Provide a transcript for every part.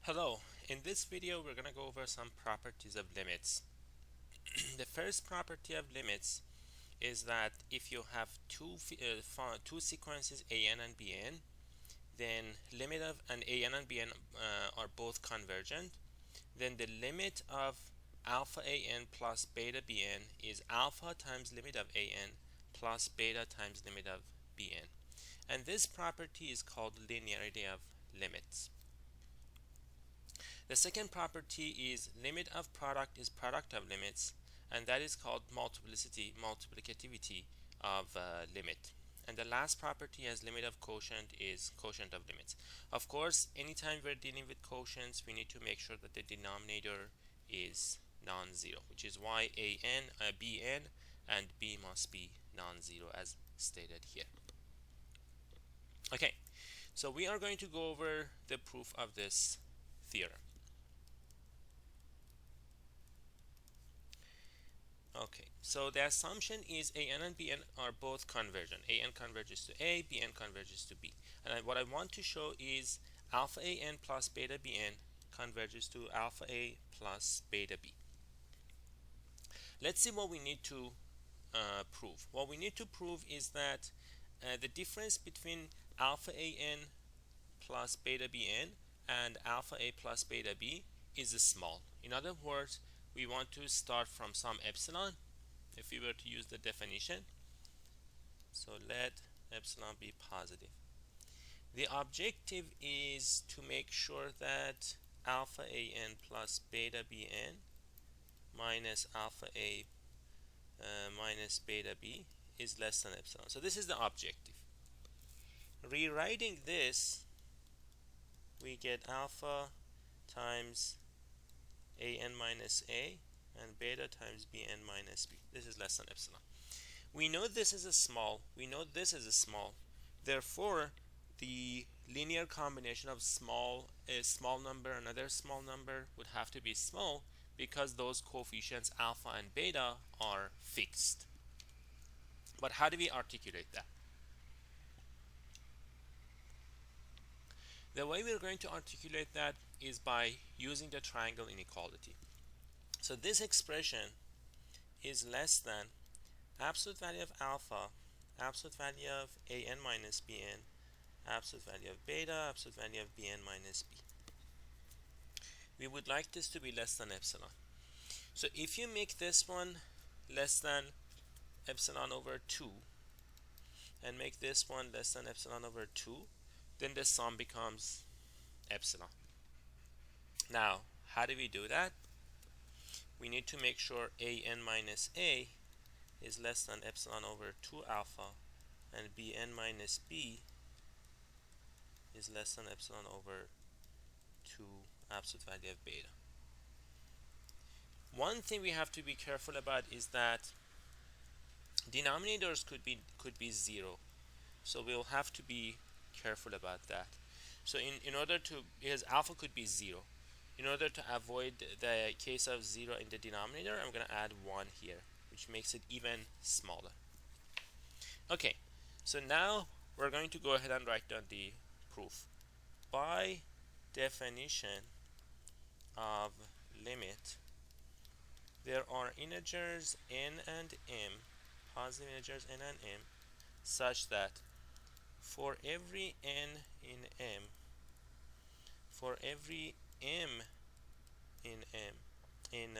Hello, in this video we're going to go over some properties of limits. The first property of limits is that if you have two sequences an and bn, then limit of an and bn are both convergent, then the limit of alpha an plus beta bn is alpha times limit of an plus beta times limit of bn. And this property is called linearity of limits. The second property is limit of product is product of limits, and that is called multiplicativity of limit. And the last property as limit of quotient is quotient of limits. Of course, anytime we're dealing with quotients, we need to make sure that the denominator is non-zero, which is why bn and b must be non-zero as stated here. Okay, so we are going to go over the proof of this theorem. Okay, so the assumption is an and bn are both convergent. An converges to a, bn converges to b. And what I want to show is alpha an plus beta bn converges to alpha a plus beta b. Let's see what we need to prove. What we need to prove is that the difference between alpha an plus beta bn and alpha a plus beta b is small. In other words, we want to start from some epsilon if we were to use the definition. So let epsilon be positive. The objective is to make sure that alpha an plus beta bn minus alpha a minus beta b is less than epsilon. So this is the objective. Rewriting this, we get alpha times an minus a and beta times bn minus b. This is less than epsilon. We know this is a small. We know this is a small. Therefore, the linear combination of a small number and another small number would have to be small because those coefficients alpha and beta are fixed. But how do we articulate that? The way we're going to articulate that is by using the triangle inequality. So this expression is less than absolute value of alpha, absolute value of an minus bn, absolute value of beta, absolute value of bn minus b. We would like this to be less than epsilon. So if you make this one less than epsilon over 2 and make this one less than epsilon over 2, then the sum becomes epsilon. Now, how do we do that? We need to make sure an minus a is less than epsilon over 2 alpha and bn minus b is less than epsilon over 2 absolute value of beta. One thing we have to be careful about is that denominators could be 0, so we'll have to be careful about that. So in order to, because alpha could be 0, in order to avoid the case of 0 in the denominator, I'm going to add 1 here, which makes it even smaller. Okay, so now we're going to go ahead and write down the proof. By definition of limit, there are integers n and m, positive integers n and m, such that for every n in m, for every m in m, in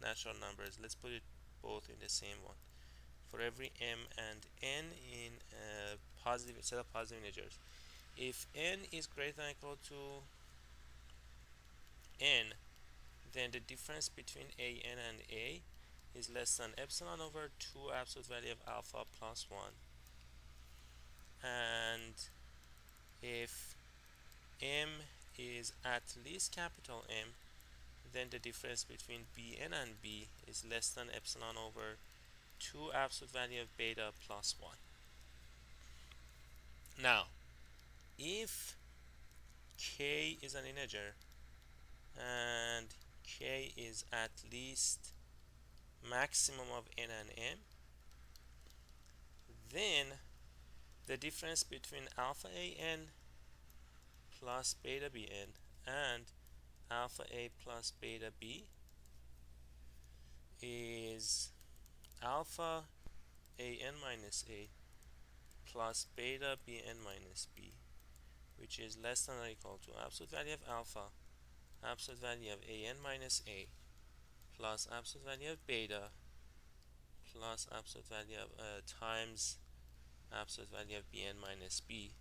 natural numbers, let's put it both in the same one. For every m and n in positive set of positive integers, if n is greater than or equal to n, then the difference between an and a is less than epsilon over 2 absolute value of alpha plus 1. And if m is at least capital M, then the difference between bn and b is less than epsilon over 2 absolute value of beta plus 1. Now, if k is an integer and k is at least maximum of n and m, then the difference between alpha an plus beta bn and alpha A plus beta B is alpha an minus a plus beta bn minus b, which is less than or equal to absolute value of alpha, absolute value of an minus a, plus absolute value of beta, plus absolute value of times absolute value of bn minus b.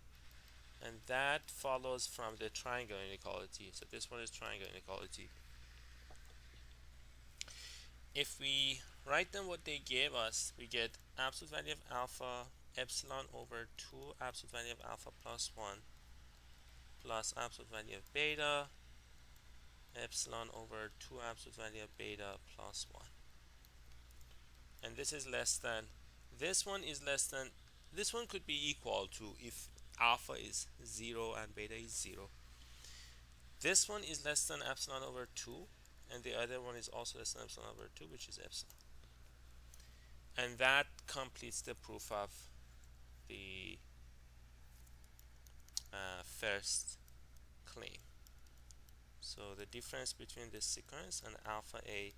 And that follows from the triangle inequality. So this one is triangle inequality. If we write down what they gave us, we get absolute value of alpha epsilon over 2 absolute value of alpha plus 1 plus absolute value of beta epsilon over 2 absolute value of beta plus 1. And this is less than, this one is less than, this one could be equal to if alpha is 0 and beta is 0. This one is less than epsilon over 2, and the other one is also less than epsilon over 2, which is epsilon. And that completes the proof of the first claim. So the difference between this sequence and alpha A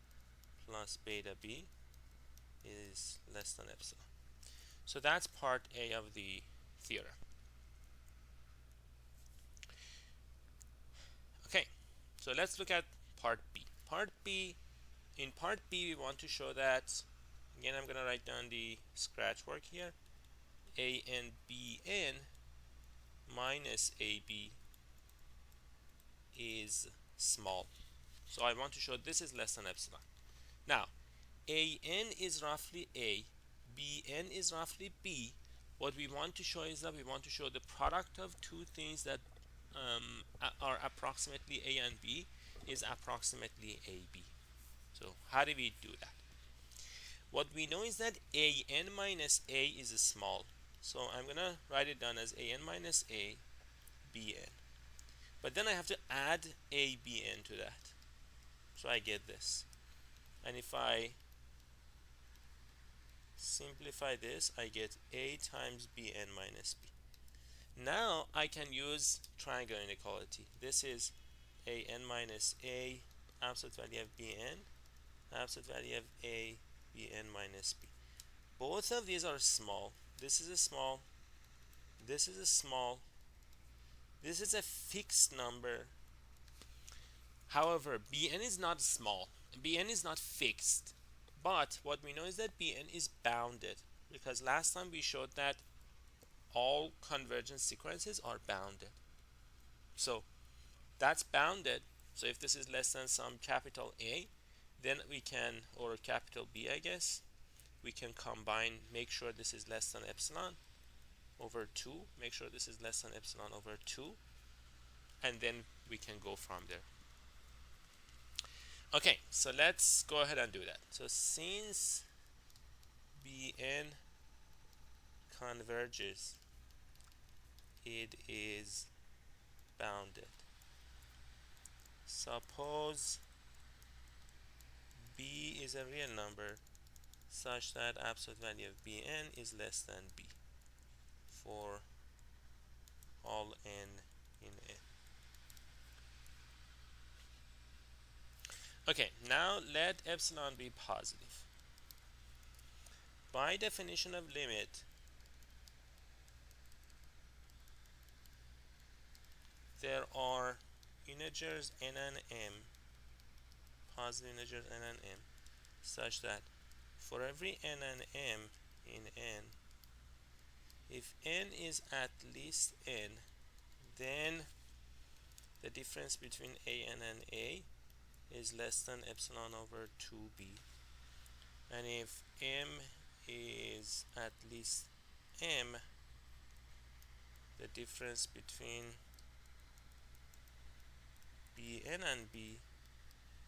plus beta B is less than epsilon. So that's part A of the theorem. Okay, so let's look at part B. In part B, we want to show that, again, I'm going to write down the scratch work here. A and Bn minus AB is small. So I want to show this is less than epsilon. Now, An is roughly A, Bn is roughly B. What we want to show is that we want to show the product of two things that are approximately A and B is approximately AB. So how do we do that? What we know is that An minus A is small. So I'm going to write it down as An minus A, Bn. But then I have to add ABN to that. So I get this. And if I simplify this, I get A times Bn minus B. Now I can use triangle inequality. This is An minus A, absolute value of Bn, absolute value of A, Bn minus B. Both of these are small. This is a small. This is a small. This is a fixed number. However, Bn is not small. Bn is not fixed. But what we know is that Bn is bounded, because last time we showed that all convergence sequences are bounded. So that's bounded. So if this is less than some capital A, then we can, or capital B, I guess, we can combine, make sure this is less than epsilon over 2, make sure this is less than epsilon over 2, and then we can go from there. Okay, so let's go ahead and do that. So since Bn converges, it is bounded. Suppose B is a real number such that absolute value of Bn is less than B for all n in N. Okay, now let epsilon be positive. By definition of limit, there are integers n and m, positive integers n and m, such that for every n and m in N, if n is at least n, then the difference between an and a is less than epsilon over 2b. And if m is at least m, the difference between Bn and b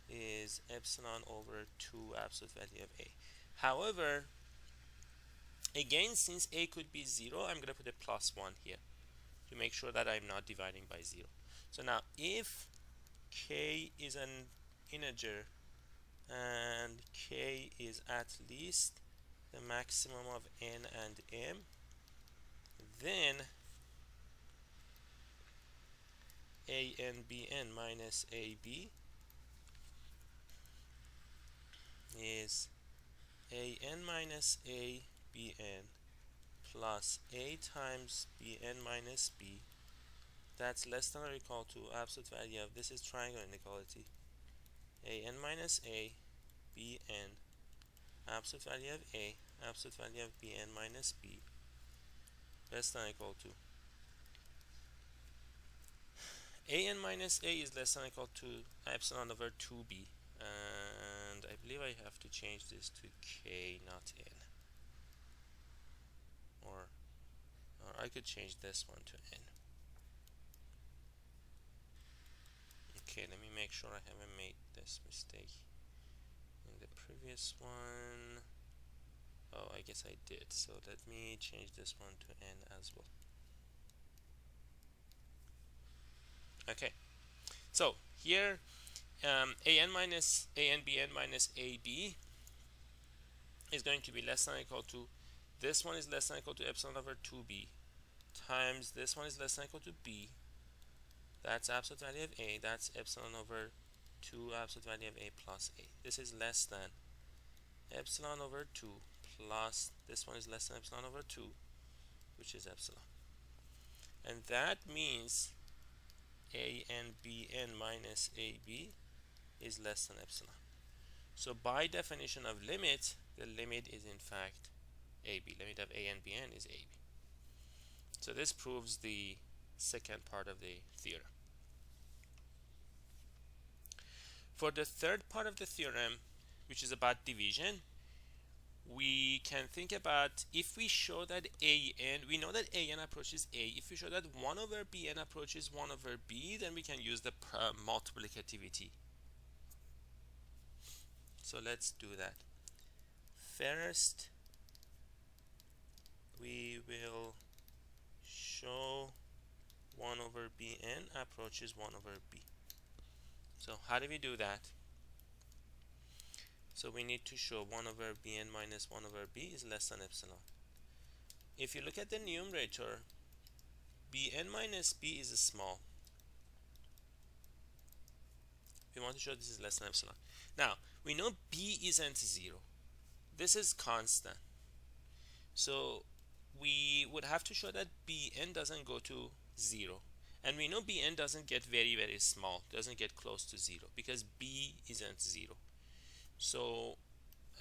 is epsilon over 2 absolute value of a. However, again, since a could be 0, I'm going to put a plus 1 here to make sure that I'm not dividing by 0. So now if k is an integer and k is at least the maximum of n and m, then ANBN minus AB is AN minus ABN plus A times BN minus B, that's less than or equal to absolute value of, this is triangle inequality, AN minus A BN, absolute value of A, absolute value of BN minus B, less than or equal to AN minus A is less than or equal to epsilon over 2B, and I believe I have to change this to K, not N, or I could change this one to N. Okay, let me make sure I haven't made this mistake in the previous one. Oh, I guess I did. So let me change this one to N as well. Okay, so here AN minus ANBN minus AB is going to be less than or equal to, this one is less than or equal to epsilon over 2B times this one is less than or equal to B, that's absolute value of A, that's epsilon over 2 absolute value of A plus A. This is less than epsilon over 2 plus this one is less than epsilon over 2, which is epsilon. And that means ANBN minus AB is less than epsilon. So by definition of limit, the limit is in fact AB. Limit of ANBN is AB. So this proves the second part of the theorem. For the third part of the theorem, which is about division, we can think about, if we show that AN, we know that AN approaches A. If we show that 1 over BN approaches 1 over B, then we can use the multiplicativity. So let's do that. First, we will show 1 over BN approaches 1 over B. So how do we do that? So we need to show 1 over Bn minus 1 over B is less than epsilon. If you look at the numerator, Bn minus B is small. We want to show this is less than epsilon. Now, we know B isn't 0. This is constant. So we would have to show that Bn doesn't go to 0. And we know Bn doesn't get very, very small, doesn't get close to 0, because B isn't 0. So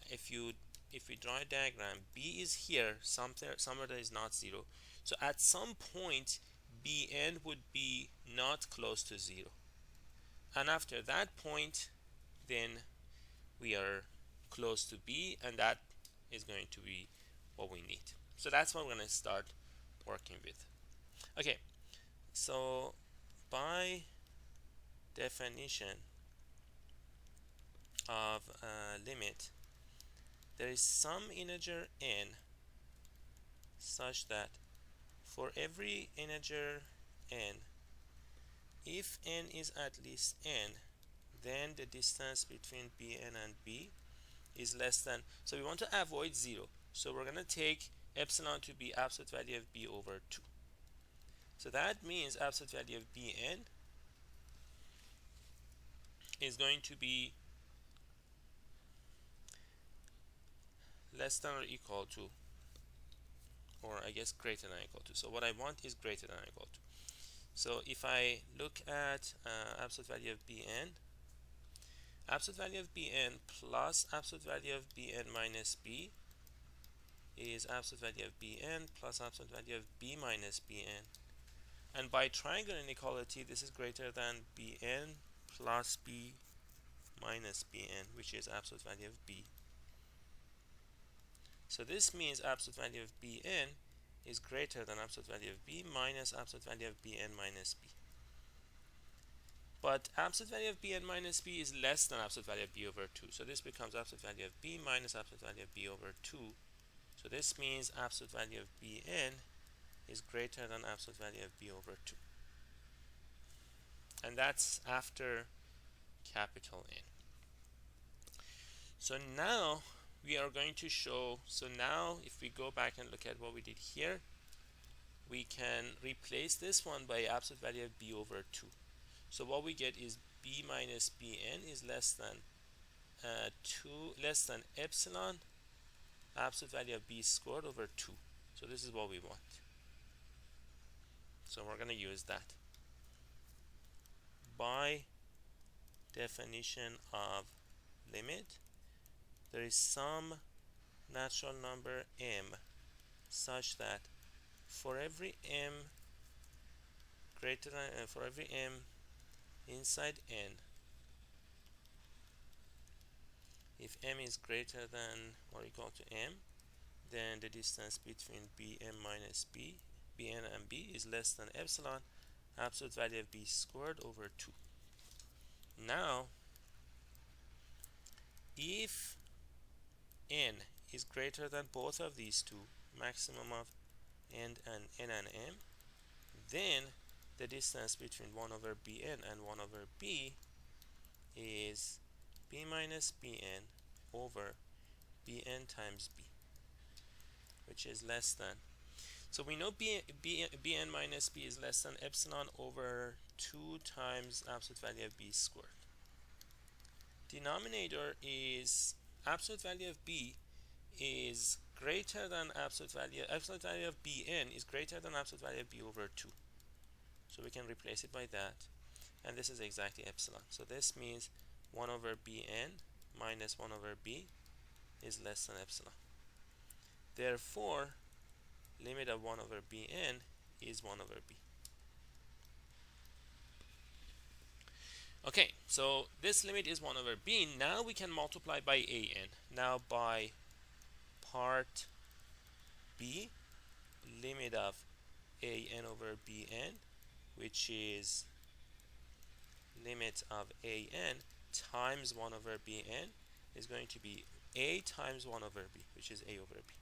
if we draw a diagram, B is here, somewhere that is not 0. So at some point, Bn would be not close to 0. And after that point, then we are close to B, and that is going to be what we need. So that's what we're going to start working with. Okay, so by definition of limit, there is some integer n such that for every integer n, if n is at least n, then the distance between Bn and B is less than, so we want to avoid 0. So we're going to take epsilon to be absolute value of B over 2. So that means absolute value of Bn is going to be less than or equal to, or I guess greater than or equal to. So what I want is greater than or equal to. So if I look at absolute value of Bn, absolute value of Bn plus absolute value of Bn minus B is absolute value of Bn plus absolute value of B minus Bn. And by triangle inequality, this is greater than Bn plus B minus Bn, which is absolute value of B. So this means absolute value of Bn is greater than absolute value of B minus absolute value of Bn minus B. But absolute value of Bn minus B is less than absolute value of B over 2. So this becomes absolute value of B minus absolute value of B over 2. So this means absolute value of Bn is greater than absolute value of B over 2. And that's after capital N. So now we are going to show, so now if we go back and look at what we did here, we can replace this one by absolute value of B over 2. So what we get is b minus bn is less than 2 less than epsilon absolute value of b squared over 2. So this is what we want. So we're going to use that. By definition of limit, there is some natural number m such that for every m greater than for every m inside n, if m is greater than or equal to m, then the distance between bm minus bn and b is less than epsilon absolute value of b squared over 2. Now if n is greater than both of these two, maximum of n and m, then the distance between 1 over bn and 1 over b is b minus bn over bn times b, which is less than. So we know bn minus b is less than epsilon over 2 times absolute value of b squared. Denominator is absolute value of b is greater than absolute value of bn is greater than absolute value of b over 2. So we can replace it by that, and this is exactly epsilon. So this means 1 over bn minus 1 over b is less than epsilon. Therefore, limit of 1 over bn is 1 over b. Okay, so this limit is 1 over b. Now we can multiply by an. Now by part b, limit of an over bn, which is limit of an times 1 over bn, is going to be a times 1 over b, which is a over b.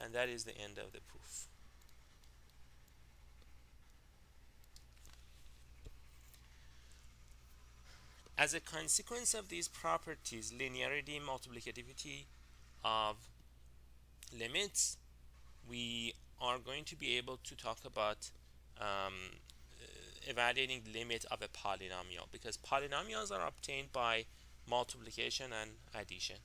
And that is the end of the proof. As a consequence of these properties, linearity, multiplicativity of limits, we are going to be able to talk about evaluating the limit of a polynomial, because polynomials are obtained by multiplication and addition.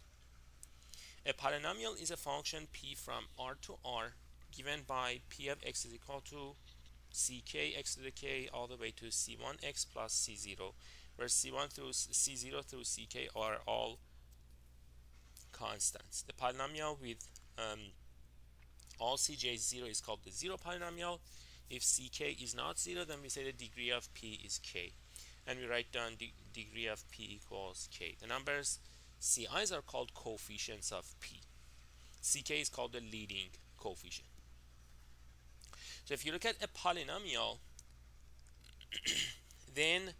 A polynomial is a function p from r to r given by p of x is equal to ck x to the k all the way to c1x plus c0, where c1 through c0 through ck are all constants. The polynomial with all cj 0 is called the zero polynomial. If ck is not 0, then we say the degree of p is k, and we write down degree of p equals k. The numbers ci's are called coefficients of p. Ck is called the leading coefficient. So if you look at a polynomial, then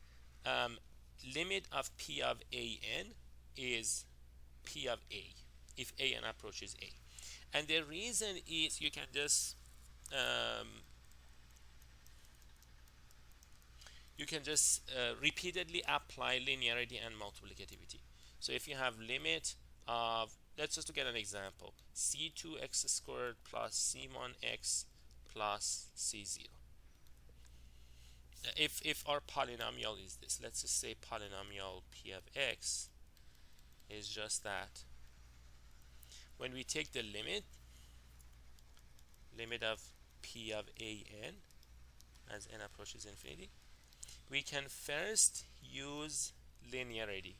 limit of p of an is p of a if an approaches a. And the reason is you can just repeatedly apply linearity and multiplicativity. So if you have limit of, let's just get an example, c2x squared plus c1x plus c0. If our polynomial is this, let's just say polynomial p of x is just that. When we take the limit of p of an as n approaches infinity, we can first use linearity.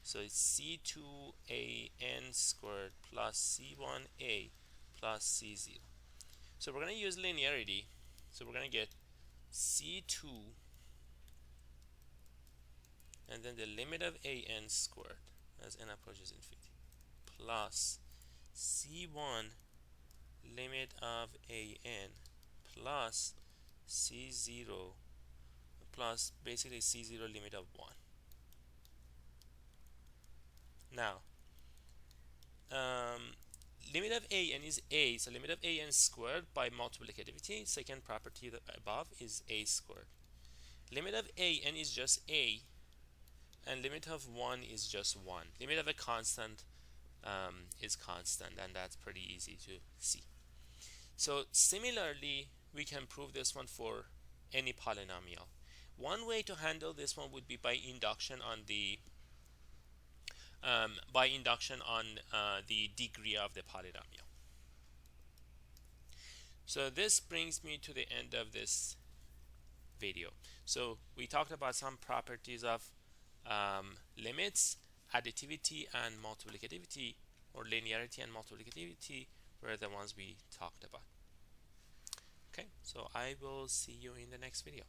So it's c2an squared plus c1a plus c0. So we're going to use linearity. So we're going to get c2 and then the limit of an squared as n approaches infinity plus c1 limit of an plus c0 plus basically c0 limit of 1. Now limit of an is a, so limit of an squared by multiplicativity, second property above, is a squared. Limit of an is just a, and limit of 1 is just 1. Limit of a constant is constant, and that's pretty easy to see. So similarly, we can prove this one for any polynomial. One way to handle this one would be by induction on the degree of the polynomial. So this brings me to the end of this video. So we talked about some properties of limits, additivity and multiplicativity, or linearity and multiplicativity were the ones we talked about. Okay, so I will see you in the next video.